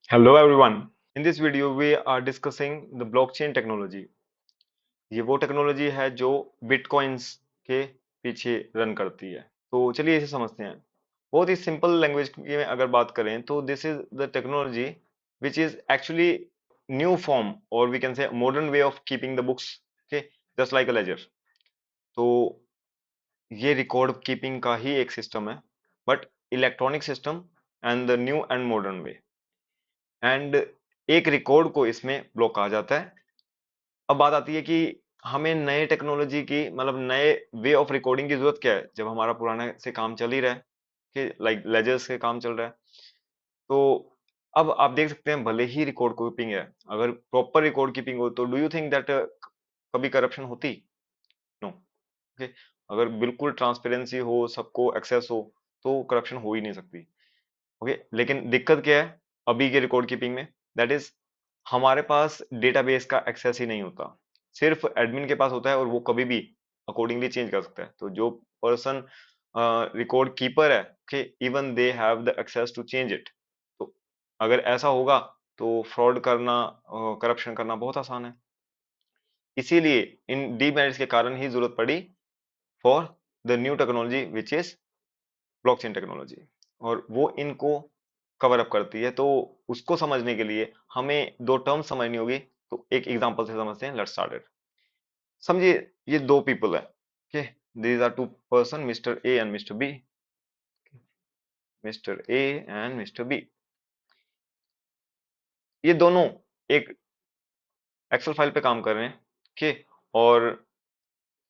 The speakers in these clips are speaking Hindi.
Hello everyone. In this video we are discussing the blockchain technology. ये वो टेक्नोलॉजी है जो बिटकॉइंस के पीछे रन करती है। तो चलिए इसे समझते हैं। बहुत ही सिंपल लैंग्वेज में अगर बात करें तो this is the technology which is actually new form और we can say modern way of keeping the books के जस्ट लाइक अ लेजर। तो ये रिकॉर्ड कीपिंग का ही एक सिस्टम है but electronic system and the new and modern way and एक रिकॉर्ड को इसमें ब्लॉक कहा जाता है। अब बात आती है कि हमें नए टेक्नोलॉजी की मतलब नए वे ऑफ रिकॉर्डिंग की जरूरत क्या है जब हमारा पुराना से काम चल ही रहा है कि लाइक लेजर्स से काम चल रहा है। तो अब आप देख सकते हैं भले ही रिकॉर्ड कीपिंग है, अगर प्रॉपर रिकॉर्ड कीपिंग हो तो डू यू थिंक दैट कभी करप्शन होती? नो। ओके, अगर बिल्कुल ट्रांसपेरेंसी हो, सबको एक्सेस हो, तो करप्शन हो ही नहीं सकती। ओके, लेकिन दिक्कत क्या है अभी के रिकॉर्ड कीपिंग में? दैट इज हमारे पास डेटाबेस का एक्सेस ही नहीं होता, सिर्फ एडमिन के पास होता है और वो कभी भी अकॉर्डिंगली चेंज कर सकता है। तो जो पर्सन रिकॉर्ड कीपर है कि even they have the access to change it. तो अगर ऐसा होगा तो फ्रॉड करना, करप्शन करना बहुत आसान है। इसीलिए इन डीमेरिट्स के कारण ही जरूरत पड़ी for the new technology which is blockchain technology, और वो इनको कवर अप करती है। तो उसको समझने के लिए हमें दो टर्म समझनी होगी। तो एक एग्जांपल से समझते हैं, लेट्स स्टार्ट इट। समझिए ये दो पीपल है, okay, these are two person, mister A and mister B. Mister A and mister B, ये दोनों एक एक्सेल फाइल पे काम कर रहे हैं, ओके। और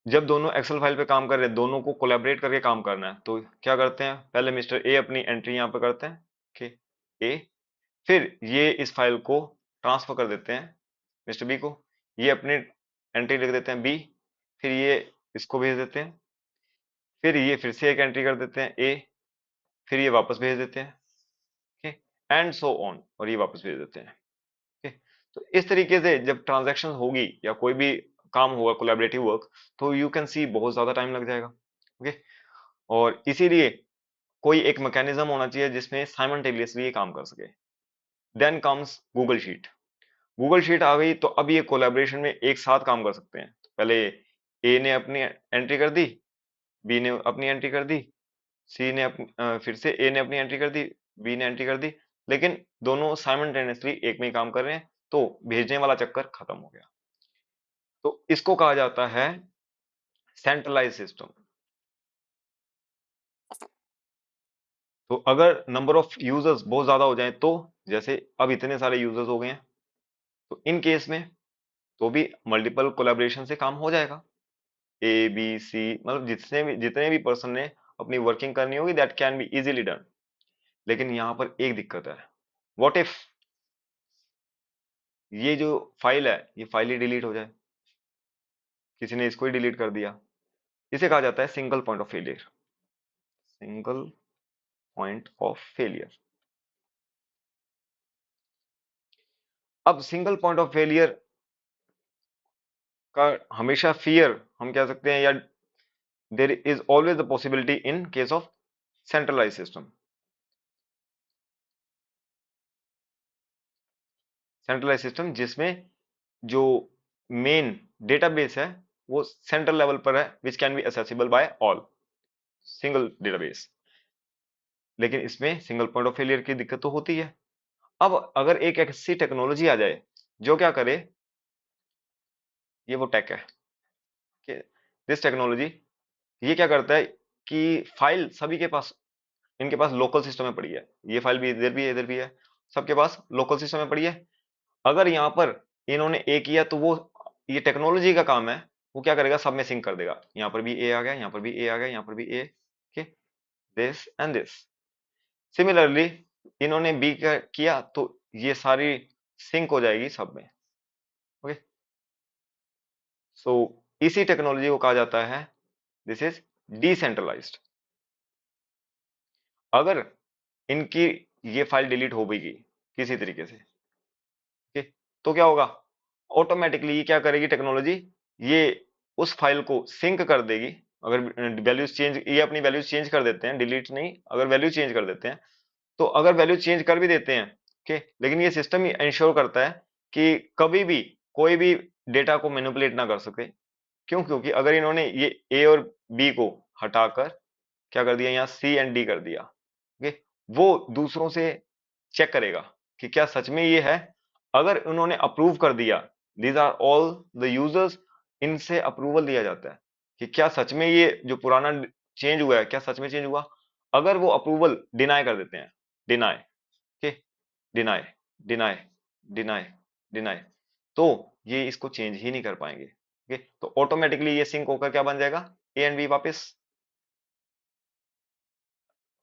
जब दोनों एक्सेल फाइल पे काम कर रहे हैं, दोनों को कोलैबोरेट करके काम करना है, तो क्या करते हैं, पहले मिस्टर ए अपनी एंट्री यहाँ पे करते हैं, ओके, ए। फिर ये इस फाइल को ट्रांसफर कर देते हैं मिस्टर बी को, ये अपनी एंट्री लिख देते हैं बी, फिर ये इसको भेज देते हैं, फिर ये फिर से एक एंट्री कर देते हैं ए, फिर ये वापस भेज देते हैं, ओके, एंड सो ऑन, और ये वापस भेज देते हैं, ओके। तो इस तरीके से जब ट्रांजैक्शन होगी या कोई भी काम होगा कोलैबोरेटिव वर्क, तो यू कैन सी बहुत ज्यादा टाइम लग जाएगा, ओके। और इसीलिए कोई एक मैकेनिज्म होना चाहिए जिसमें साइमल्टेनियसली ये काम कर सके। Then comes Google sheet. Google sheet आ गई तो अब ये कोलैबोरेशन में एक साथ काम कर सकते हैं। तो पहले ए ने अपनी एंट्री कर दी, बी ने अपनी एंट्री कर दी, सी ने फिर से ए ने अपनी एंट्री कर दी, बी ने एंट्री कर दी, लेकिन दोनों साइमल्टेनियसली एक में ही काम कर रहे हैं, तो भेजने वाला चक्कर खत्म हो गया। तो इसको कहा जाता है सेंट्रलाइज सिस्टम। तो अगर नंबर ऑफ यूजर्स बहुत ज्यादा हो जाए, तो जैसे अब इतने सारे यूजर्स हो गए हैं, तो इन केस में तो भी मल्टीपल कोलैबोरेशन से काम हो जाएगा। ए बी सी मतलब जितने भी पर्सन ने अपनी वर्किंग करनी होगी, that can be easily done. लेकिन यहाँ पर एक दिक्कत है, व्हाट इफ ये जो फाइल है, ये फाइल ही डिलीट हो जाए, किसी ने इसको ही डिलीट कर दिया। इसे कहा जाता है single point of failure. Single point of failure. अब सिंगल पॉइंट ऑफ फेलियर का हमेशा फियर हम कह सकते हैं, या there is always the possibility in case of centralise system. Centralise system जिसमें जो मेन डेटाबेस है वो सेंट्रल लेवल पर है, which can be accessible bye all, single database. लेकिन इसमें सिंगल पॉइंट ऑफ फेलियर की दिक्कत तो होती है। अब अगर एक ऐसी टेक्नोलॉजी आ जाए जो क्या करे, ये वो टेक है कि दिस टेक्नोलॉजी, ये क्या करता है कि फाइल सभी के पास, इनके पास लोकल सिस्टम में पड़ी है, ये फाइल भी इधर भी है इधर भी है, सबके पास लोकल सिस्टम में पड़ी है। अगर यहाँ पर इन्होंने ए किया तो वो, ये टेक्नोलॉजी का काम है, वो क्या करेगा, सब में सिंक कर देगा। यहाँ पर भी ए आ गया, यहाँ पर भी ए आ गया, यहाँ पर भी A, okay, this and this. Similarly इन्होंने बी किया तो ये सारी सिंक हो जाएगी सब में, ओके। सो इसी टेक्नोलॉजी को कहा जाता है दिस इज डिसेंट्रलाइज्ड। अगर इनकी ये फाइल डिलीट हो गई किसी तरीके से, ओके, तो क्या होगा, ऑटोमेटिकली ये क्या करेगी टेक्नोलॉजी, ये उस फाइल को सिंक कर देगी। अगर वैल्यूज चेंज, ये अपनी वैल्यूज चेंज कर देते हैं, डिलीट नहीं, अगर वैल्यू चेंज कर देते हैं, तो अगर वैल्यू चेंज कर भी देते हैं ओके, लेकिन ये सिस्टम इंश्योर करता है कि कभी भी कोई भी डेटा को मैनिपुलेट ना कर सके। क्यों? क्योंकि अगर इन्होंने ये ए और बी को हटाकर क्या कर दिया, यहाँ सी एंड डी कर दिया, ओके, वो दूसरों से चेक करेगा कि क्या सच में ये है। अगर उन्होंने अप्रूव कर दिया, these are all the users, इनसे अप्रूवल दिया जाता है कि क्या सच में ये जो पुराना चेंज हुआ है क्या सच में चेंज हुआ। अगर वो अप्रूवल डिनाई कर देते हैं, deny, okay, deny, deny, deny, deny, तो ये इसको चेंज ही नहीं कर पाएंगे। ओके, तो ऑटोमेटिकली ये सिंक होकर क्या बन जाएगा, ए एंड बी वापस,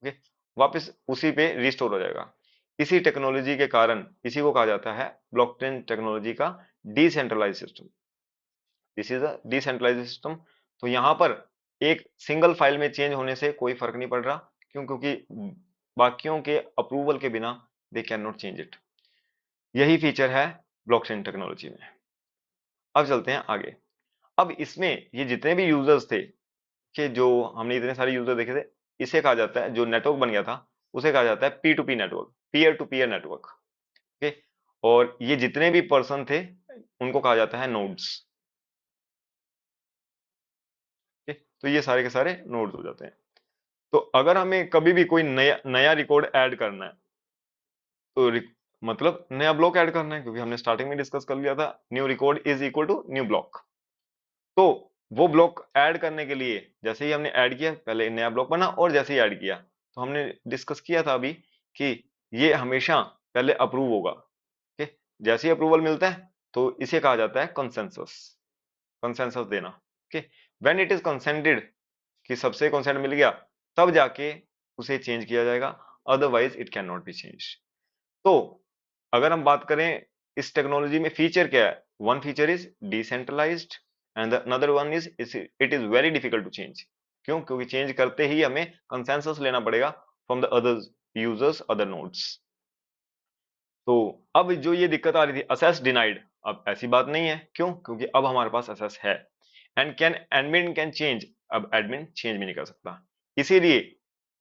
ओके, वापस उसी पे रिस्टोर हो जाएगा। इसी टेक्नोलॉजी के कारण इसी को कहा जाता है ब्लॉकचेन टेक्नोलॉजी का decentralise system. This is a decentralise system. तो यहां पर एक सिंगल फाइल में चेंज होने से कोई फर्क नहीं पड़ रहा, क्यों? क्योंकि बाकियों के अप्रूवल के बिना they can not change it. यही फीचर है ब्लॉकचेन टेक्नोलॉजी में। अब चलते हैं आगे। अब इसमें ये जितने भी यूजर्स थे, कि जो हमने इतने सारे यूजर देखे थे, इसे कहा जाता है, जो नेटवर्क बन गया था उसे कहा जाता है P to P network, peer to peer network, okay. और ये जितने भी पर्सन थे उनको कहा जाता है नोड्स, ओके। तो ये सारे के सारे नोड्स हो जाते हैं। तो अगर हमें कभी भी कोई नया नया रिकॉर्ड ऐड करना है, तो मतलब नया ब्लॉक ऐड करना है, क्योंकि हमने स्टार्टिंग में डिस्कस कर लिया था new record is equal to new block. तो वो ब्लॉक ऐड करने के लिए जैसे ही हमने ऐड किया, पहले नया ब्लॉक बना और जैसे ही ऐड किया, तो हमने डिस्कस किया था अभी कि ये हमेशा पहले अप्रूव होगा, ओके। जैसे ही अप्रूवल मिलता है तो इसे कहा जाता है कंसेंसस, कंसेंसस देना, okay. When it is consented, कि सबसे कंसेंट मिल गया, तब जाके उसे चेंज किया जाएगा, otherwise it can not be change. तो अगर हम बात करें इस टेक्नोलॉजी में फीचर क्या है, one feature is decentralised and another one is it is very difficult to change. क्यों? क्योंकि चेंज करते ही हमें कंसेंसस लेना पड़ेगा from the other users, other nodes. तो अब जो ये दिक्कत आ रही थी असेस डिनाइड, अब ऐसी बात नहीं है। क्यों? क्योंकि अब हमारे पास असेस है। And can admin can change, अब एडमिन चेंज भी नहीं कर सकता। इसीलिए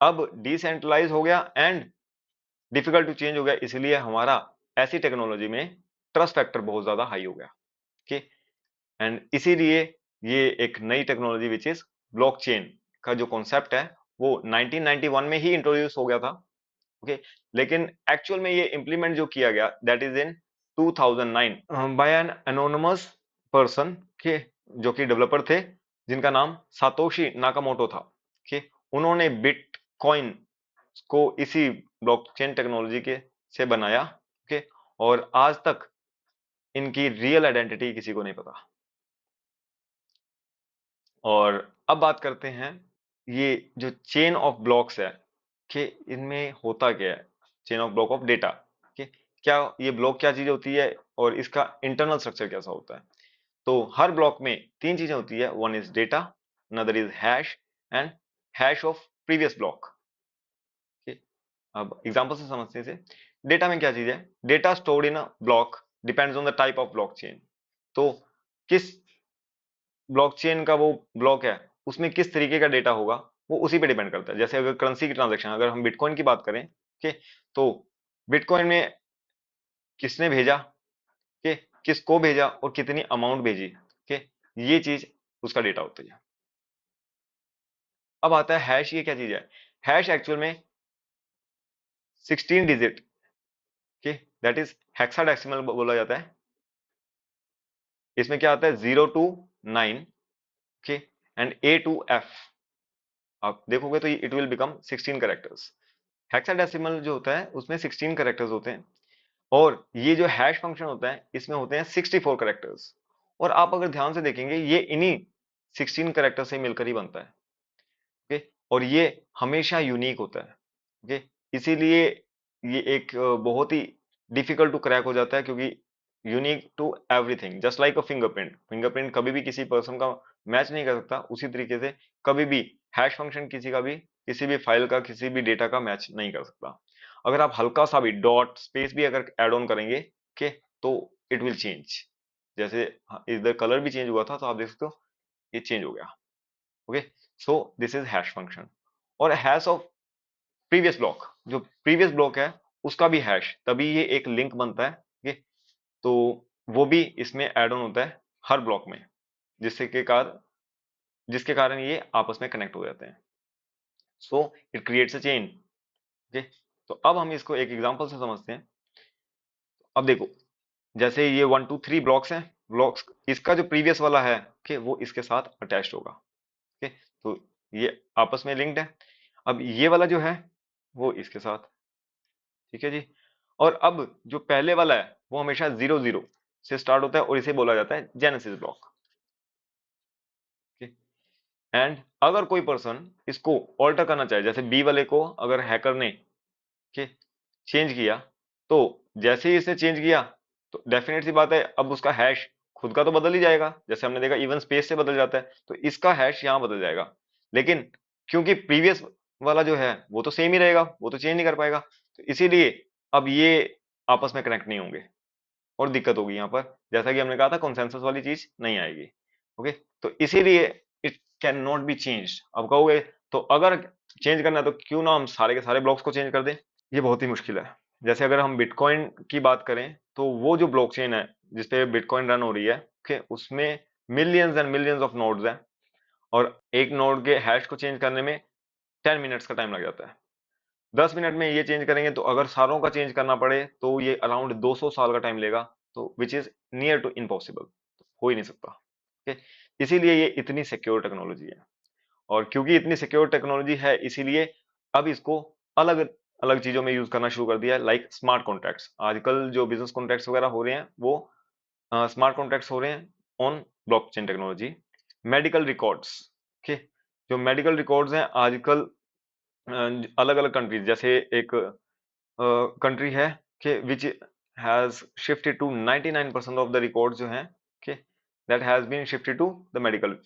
अब डिसेंट्रलाइज हो गया एंड डिफिकल्ट टू चेंज हो गया, इसलिए हमारा ऐसी टेक्नोलॉजी में ट्रस्ट फैक्टर बहुत ज्यादा हाई हो गया, ओके। एंड इसीलिए ये एक नई टेक्नोलॉजी विच इज ब्लॉकचेन का जो कॉन्सेप्ट है वो 1991 में ही इंट्रोड्यूस हो गया था, ओके। लेकिन एक्चुअल में ये इंप्लीमेंट जो किया गया that is in 2009 by an anonymous person के, जो कि डेवलपर थे, जिनका नाम सातोशी नाकामोटो था, कि उन्होंने बिटकॉइन को इसी ब्लॉकचेन टेक्नोलॉजी के से बनाया, ओके। और आज तक इनकी रियल आइडेंटिटी किसी को नहीं पता। और अब बात करते हैं ये जो चेन ऑफ ब्लॉक्स है, कि इनमें होता क्या है, chain of block of data, कि क्या ये ब्लॉक क्या चीज होती है और इसका इंटरनल स्ट्रक्चर कैसा होता है। तो हर ब्लॉक में तीन चीजें होती है, one is data, another is hash and hash of previous block. अब एग्जांपल से समझते हैं इसे। डेटा में क्या चीज है, data stored in a block depends on the type of blockchain. तो किस ब्लॉकचेन का वो ब्लॉक है, उसमें किस तरीके का डेटा होगा, वो उसी पे डिपेंड करता है। जैसे अगर करेंसी की ट्रांजैक्शन, अगर हम बिटकॉइन की बात करें, के, तो बिटकॉइन में किसने भेजा, के, किसको भेजा और कितनी अमाउंट भेजी, के, ये चीज उसका डेटा होता है। अब आता है हैश, ये क्या चीज है। हैश एक्चुअल में 16 डिजिट के, दैट इज हेक्साडेसिमल बोला जाता है। इसमें क्या आता है 0 to 9, okay, and A to F। आप देखोगे तो it will become 16 characters. Hexadecimal जो होता है उसमें 16 कैरेक्टर्स होते हैं, और ये जो हैश फंक्शन होता है इसमें होते हैं 64 कैरेक्टर्स। और आप अगर ध्यान से देखेंगे ये इन्हीं 16 कैरेक्टर से मिलकर ही बनता है, ओके। और ये हमेशा यूनिक होता है, ओके। इसीलिए ये एक बहुत ही डिफिकल्ट टू क्रैक हो जाता है, क्योंकि unique to everything, just like a fingerprint. Fingerprint कभी भी किसी पर्सन का मैच नहीं कर सकता, उसी तरीके से कभी भी हैश फंक्शन किसी का भी, किसी भी फाइल का, किसी भी डेटा का मैच नहीं कर सकता। अगर आप हल्का सा भी डॉट स्पेस भी अगर एड ऑन करेंगे, के, तो इट विल चेंज। जैसे इधर कलर भी चेंज हुआ था, तो आप देख सकते हो ये चेंज हो गया, okay. So this is hash function. और हैश ऑफ प्रीवियस ब्लॉक, जो प्रीवियस ब्लॉक है उसका भी हैश, तभी ये एक लिंक बनता है। ठीक है, तो वो भी इसमें ऐड ऑन होता है हर ब्लॉक में, जिसके कारण ये आपस में कनेक्ट हो जाते हैं। So it creates a chain. Okay, तो अब हम इसको एक एग्जांपल से समझते हैं। अब देखो, जैसे ये 1 2 3 ब्लॉक्स हैं, ब्लॉक्स इसका जो प्रीवियस वाला है, ओके, वो इसके साथ अटैच्ड होगा। ओके, तो ये आपस में लिंक्ड है। अब ये वाला जो है वो इसके साथ, ठीक है जी। और अब जो पहले वाला है वो हमेशा 0 0 से स्टार्ट होता है और इसे बोला जाता है जेनेसिस ब्लॉक। एंड अगर कोई पर्सन इसको ऑल्टर करना चाहे, जैसे बी वाले को अगर हैकर ने के चेंज किया, तो जैसे ही इसने चेंज किया तो डेफिनेट सी बात है अब उसका हैश खुद का तो बदल ही जाएगा, जैसे हमने देखा इवन स्पेस से बदल जाता है, तो इसका हैश यहाँ बदल जाएगा। लेकिन क्योंकि प्रीवियस वाला जो है वो तो सेम ही रहेगा, वो तो चेंज नहीं कर पाएगा, तो इसीलिए अब ये आपस में कनेक्ट नहीं होंगे और दिक्कत होगी यहाँ पर। जैसा कि हमने कहा था कंसेंसस वाली चीज नहीं आएगी। ओके, तो इसीलिए it can not be change. अब कहोगे तो अगर चेंज करना है तो क्यों ना हम सारे के सारे ब्लॉक्स को चेंज कर दें। ये बहुत ही मुश्किल है। जैसे अगर हम बिटकॉइन की बात करें तो वो जो ब्लॉकचेन है जिसपे बिटकॉइन रन हो रही है, ओके, उसमें millions and millions of nodes हैं और एक नोड के हैश को चेंज करने में 10 मिनट्स का टाइम लग जाता है। 10 मिनट में ये चेंज करेंगे तो अगर सारों का चेंज करना पड़े तो ये अराउंड 200 साल का टाइम लेगा, तो which is near to impossible, हो ही नहीं सकता। ओके, इसीलिए ये इतनी सिक्योर टेक्नोलॉजी है। और क्योंकि इतनी सिक्योर टेक्नोलॉजी है इसीलिए अब इसको अलग अलग चीजों में यूज करना शुरू कर दिया है, लाइक स्मार्ट कॉन्ट्रैक्ट्स। आजकल जो बिजनेस कॉन्ट्रैक्ट्स वगैरह हो रहे हैं वो स्मार्ट कॉन्ट्रैक्ट्स हो रहे हैं on blockchain technology. Medical records के, जो मेडिकल रिकॉर्ड्स हैं आजकल अलग अलग कंट्रीज, जैसे एक कंट्री है कि which has shifted to 99% of the records जो हैं, okay, that has been shifted to the medical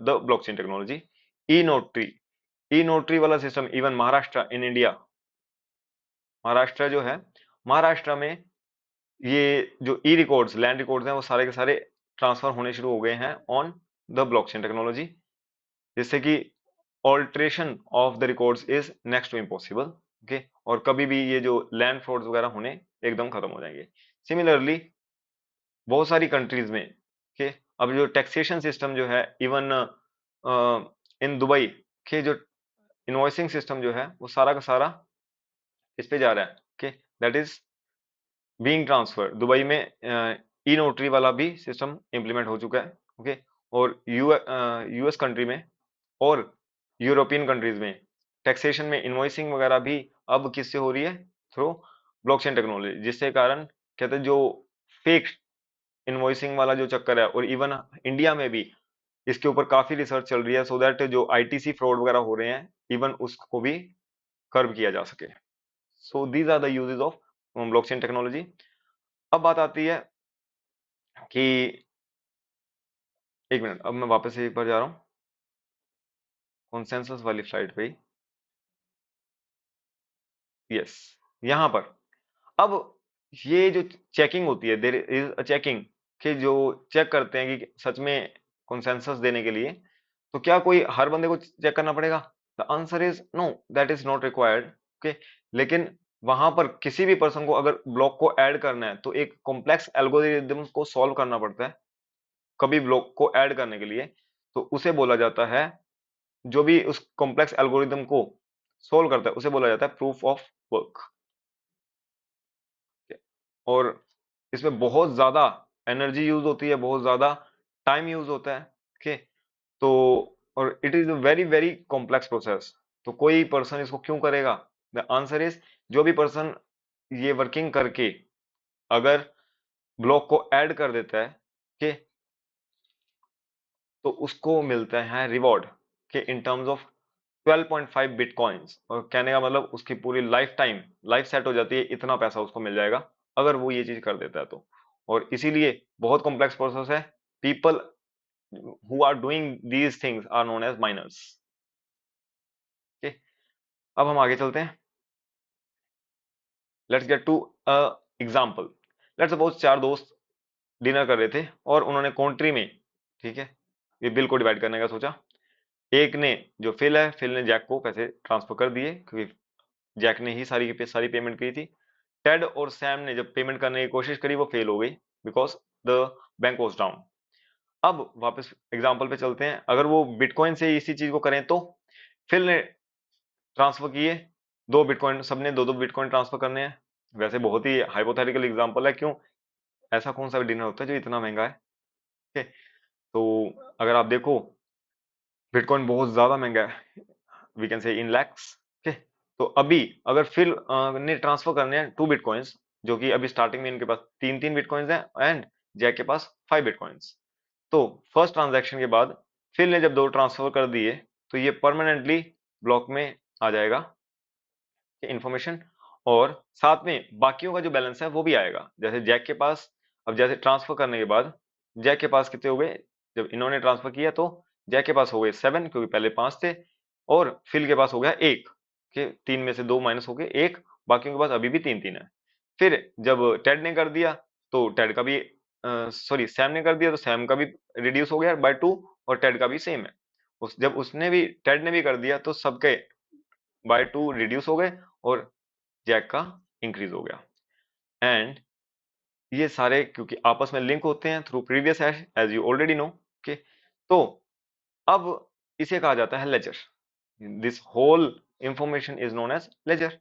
the blockchain technology. E notary, e notary वाला system even Maharashtra in India, Maharashtra जो है, महाराष्ट्र में ये जो ई रिकॉर्ड्स लैंड रिकॉर्ड्स हैं वो सारे के सारे ट्रांसफर होने शुरू हो गए हैं ऑन द ब्लॉकचेन टेक्नोलॉजी, जिससे कि alteration of the records is next to impossible. Okay, और कभी भी ये जो लैंड फ्रॉड्स वगैरह होने एकदम खत्म हो जाएंगे। सिमिलरली बहुत सारी कंट्रीज में के अब जो टैक्सेशन सिस्टम जो है, इवन इन दुबई के जो इनवॉइसिंग सिस्टम जो है वो सारा का सारा इस पे जा रहा है। Okay, that is being transfer. Dubai में ई नोटरी वाला भी सिस्टम इम्प्लीमेंट हो चुका है। ओके, और यूएस कंट्री में और यूरोपियन कंट्रीज में टैक्सेशन में इनवॉइसिंग वगैरह भी अब किससे हो रही है, थ्रू ब्लॉकचेन टेक्नोलॉजी, जिसके कारण कहते हैं जो फेक इनवॉइसिंग वाला जो चक्कर है, और इवन इंडिया में भी इसके ऊपर काफी रिसर्च चल रही है सो दैट जो आईटीसी फ्रॉड वगैरह हो रहे हैं इवन उसको भी कर्व किया जा सके। So these are the uses of blockchain technology. अब बात आती है कि एक मिनट, अब मैं वापस से एक बार जा रहा हूँ कॉन्सेंसस वाली स्लाइड पे। यस, यहाँ पर अब ये जो चेकिंग होती है, देयर इज अ चेकिंग, कि जो चेक करते हैं कि सच में कंसेंसस देने के लिए, तो क्या कोई हर बंदे को चेक करना पड़ेगा? The answer is no, that is not required. Okay, लेकिन वहां पर किसी भी पर्सन को अगर ब्लॉक को ऐड करना है तो एक कॉम्प्लेक्स एल्गोरिदम को सॉल्व करना पड़ता है कभी ब्लॉक को ऐड करने के लिए, तो उसे बोला जाता है, जो भी उस कॉम्प्लेक्स एल्गोरिदम को सोल्व करता है उसे बोला जाता है प्रूफ ऑफ वर्क। और इसमें बहुत ज्यादा एनर्जी यूज होती है, बहुत ज्यादा टाइम यूज होता है। ओके, तो और it is a very very complex process. तो कोई पर्सन इसको क्यों करेगा? द आंसर इज, जो भी पर्सन ये वर्किंग करके अगर ब्लॉक को ऐड कर देता है के, तो उसको मिलता है रिवॉर्ड के इन टर्म्स ऑफ 12.5 बिटकॉइंस। और कहने का मतलब उसकी पूरी लाइफ टाइम लाइफ सेट हो जाती है, इतना पैसा उसको मिल जाएगा अगर वो ये चीज कर देता है तो। और इसीलिए बहुत कॉम्प्लेक्स प्रोसेस है। People who are doing these things are known as miners. अब हम आगे चलते हैं। Let's get to a example. Let's suppose चार दोस्त डिनर कर रहे थे और उन्होंने कंट्री में, ठीक है, ये बिल को डिवाइड करने का सोचा। एक ने, जो फिल है, फिल ने जैक को पैसे ट्रांसफर कर दिए क्योंकि जैक ने ही सारी की सारी पेमेंट की थी। टेड और सैम ने जब पेमेंट करने की कोशिश करी वो फेल हो गई because the bank was down. अब वापस एग्जाम्पल पे चलते हैं, अगर वो बिटकॉइन से इसी चीज को करें तो फिल ने ट्रांसफर किए 2 बिटकॉइन, सबने 2-2 बिटकॉइन ट्रांसफर करने हैं। वैसे बहुत ही हाइपोथेटिकल एग्जांपल है, क्यों, ऐसा कौन सा डिनर होता है जो इतना महंगा है। ठीक है, तो अगर आप देखो बिटकॉइन बहुत ज्यादा महंगा है, वी कैन से इन लैक्स। ठीक है, तो अभी अगर फिल ने ट्रांसफर करने हैं 2 बिटकॉइंस, जो कि अभी स्टार्टिंग में इनके पास 3-3 बिटकॉइंस हैं एंड जैक के पास 5 बिटकॉइंस, तो फर्स्ट ट्रांजैक्शन के बाद फिल ने जब 2 ट्रांसफर कर दिए तो ये परमानेंटली ब्लॉक में आ जाएगा इंफॉर्मेशन, और साथ में बाकियों का जो बैलेंस है वो भी आएगा। जैसे जैक के पास, अब जैसे ट्रांसफर करने के बाद जैक के पास कितने हो गए, जब इन्होंने ट्रांसफर किया तो जैक के पास हो गए 7 क्योंकि पहले 5 थे, और फिल के पास हो गया 1 के 3 में से 2 माइनस हो गए 1, बाकियों के पास अभी भी 3-3 है। फिर जब टेड ने कर दिया तो टेड का भी सॉरी सैम ने कर दिया तो सैम का भी रिड्यूस हो गया बाय 2 और टेड का भी सेम है। जब उसने भी टेड ने भी कर दिया तो सबके बाय 2 रिड्यूस हो गए और जैक का इंक्रीज हो गया। एंड ये सारे क्योंकि आपस में लिंक होते हैं through previous hash as you already know. Okay, तो अब इसे कहा जाता है ledger. This whole information is known as ledger,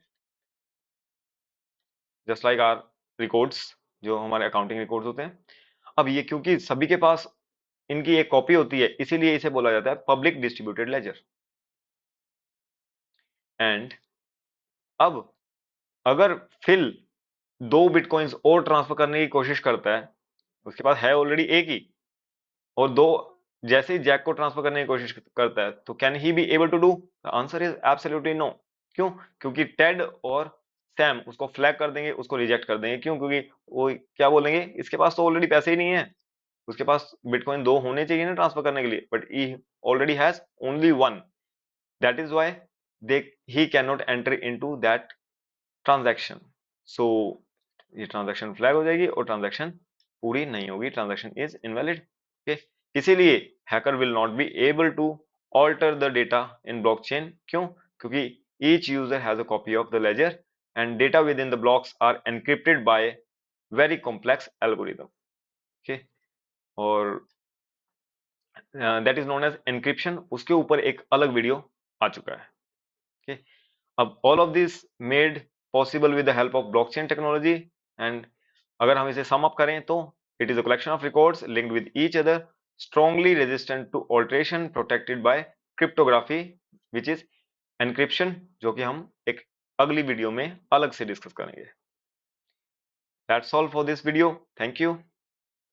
just like our records, जो हमारे अकाउंटिंग रिकॉर्ड्स होते हैं। अब ये क्योंकि सभी के पास इनकी एक कॉपी होती है इसीलिए इसे बोला जाता है पब्लिक डिस्ट्रीब्यूटेड लेजर। एंड अब अगर फिल 2 बिटकॉइंस और ट्रांसफर करने की कोशिश करता है, उसके पास है ऑलरेडी एक ही, और 2 जैसे ही जैक को ट्रांसफर करने की कोशिश करता है तो can he be able to do, the answer is absolutely no. क्यों, क्योंकि टेड और सैम उसको फ्लैग कर देंगे, उसको रिजेक्ट कर देंगे। क्यों, क्योंकि वो क्या बोलेंगे, इसके पास तो ऑलरेडी पैसे ही नहीं है, उसके पास बिटकॉइन 2 होने चाहिए ना ट्रांसफर करने के लिए, but he already has only 1, that is why they he can not enter into that transaction. So ये ट्रांजैक्शन फ्लैग हो जाएगी और ट्रांजैक्शन पूरी नहीं होगी, ट्रांजैक्शन इज इनवैलिड। ओके, इसीलिए hacker will not be able to alter the data in blockchain. क्यों, क्योंकि each user has a copy of the ledger and data within the blocks are encrypted by very complex algorithm. Okay, और that is known as encryption, उसके ऊपर एक अलग वीडियो आ चुका है। ओके, अब all of this made possible with the help of blockchain technology. And अगर हम इसे सम अप करें तो it is a collection of records linked with each other, strongly resistant to alteration, protected by cryptography which is encryption, जो कि हम एक अगली वीडियो में अलग से डिस्कस करेंगे। That's all for this video, thank you.